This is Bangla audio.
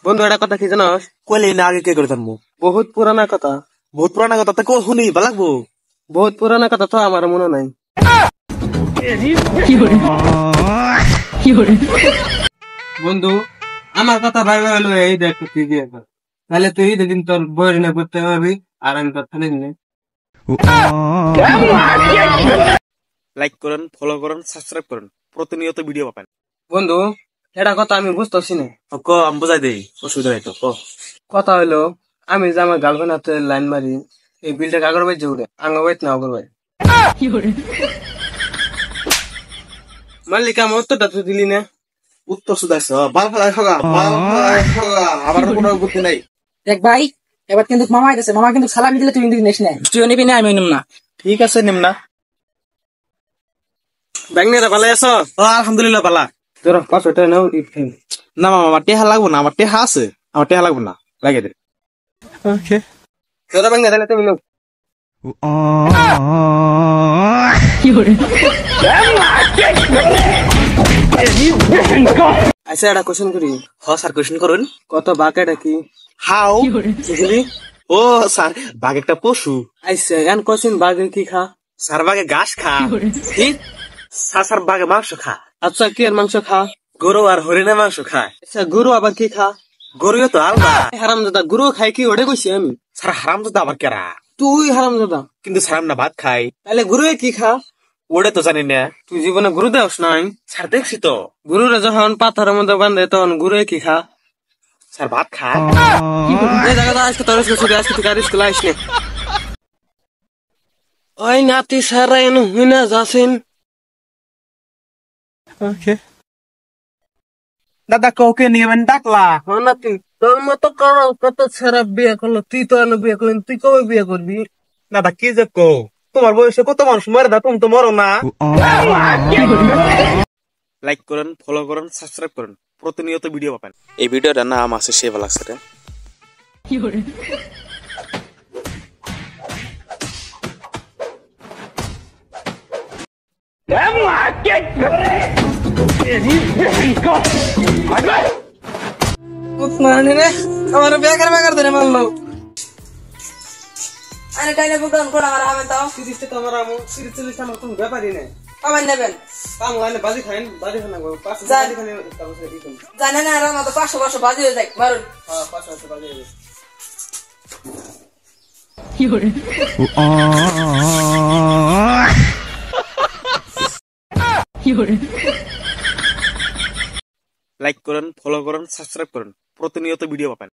বন্ধু একটা কথা কি জানোস? কইলে না আগে কে করে জানবো? বহুত পুরানা কথা। বহুত পুরানা কথা তো শুনি ভালো লাগবো। বহুত পুরানা কথা তো আমার মনে নাই। বন্ধু আমার কথা ভাইবা হলো এই দেখ তুই দিয়ে কর। তাহলে তুই যেদিন তোর বইয়ের না করতে পারবি আর আমি তোর থালি নে। লাইক করেন, ফলো করেন, সাবস্ক্রাইব করেন, প্রতিনিয়ত ভিডিও পাবেন। বন্ধু এটা কথা আমি বুঝতেছি না। ক আমি বুঝাই দেই, অসুবিধা নাই তো ক। কথা হইলো আমি যে আমার গার্লফ্রেন্ড হাতে লাইন মারি এই বিলটা কাগর বাইর জুড়ে আঙ্গ বাইত না অগর বাই মালিক আমার উত্তরটা তুই দিলি না। উত্তর সুদাইছ আবার কোনো বুদ্ধি নাই। দেখ ভাই, এবার কিন্তু মামা আইতেছে। মামা কিন্তু সালামি দিলে তুই কিন্তু নিস না। তুইও নিবি না, আমিও নিব না। ঠিক আছে নিম না। ব্যাংনেরা ভালো আছো? আলহামদুলিল্লাহ বালা। তোর 500 টাকা নাও ইফেন। না মামা আমার টেহা লাগবো না, আমার টেহা আছে, আমার টেহা লাগবো না, লাগে দে। তোরা ব্যাংনে তাহলে তুমি নাও। আচ্ছা একটা কোশ্চেন করি। হ স্যার কোশ্চেন করুন। কত বাঘটা কি? হাউ? বুঝলি? ও স্যার বাঘ একটা পশু। আচ্ছা এখন কোশ্চেন বাঘে কি খা? স্যার বাঘে ঘাস খা। কি? স্যার বাঘে মাংস খা। আচ্ছা কি আর মাংস খা? গরু আর হরিণের মাংস খায়। আচ্ছা গরু আবার কি খা? গরুও তো আলাদা। হারামজাদা গরু খাই কি ওটা কইছি আমি। স্যার হারাম তো আবার কেরা? তুই হারামজাদা। কিন্তু স্যার না ভাত খাই। তাহলে গরু কি খা? ওটা তো জানি না। তুই জীবনে গরু দেওস নাই? স্যার দেখছি তো। গরুরে যখন পাথরের মধ্যে বান্ধে তখন গরু কি খা? স্যার ভাত খায়। এই জায়গাটা আজকে তোর স্কুল আজকে তুই আর স্কুল আইস নে। ওই নাতি স্যার এনে হুইনা যাচ্ছেন। দাদা কাউকে নিয়ে ডাকলা? হ্যাঁ নাতি তোর মতো কত ছেড়া বিয়ে করলো, তুই তো এনে বিয়ে করলি, তুই কবে বিয়ে করবি? দাদা কি যে কো, তোমার বয়সে কত মানুষ মরে দা, তুমি তো মরো না। লাইক করেন, ফলো করেন, সাবস্ক্রাইব করেন, প্রতিনিয়ত ভিডিও পাবেন। এই ভিডিওটার নাম আছে সেবা লাগছে রে। আমার বেকার বেকার ধরে মারলো। আরে কাইলে বুকন কোড়া মারা হবে তাও। সিরিজটা তো আমার আমু সিরিজ চলিছে আমার কোনো ব্যাপারই নাই। কমান নেবেন? বাংলায় বাজি খাইন, বাজি খানা গো পাঁচ যাই। বাজি খানে তারপরে দিন। জানেন না আর মত 500 বাজি হয়ে যায় মারুন। হ্যাঁ 500 বাজি হবে। লাইক করেন, ফলো করেন, সাবস্ক্রাইব করেন, প্রতিনিয়ত ভিডিও পাবেন।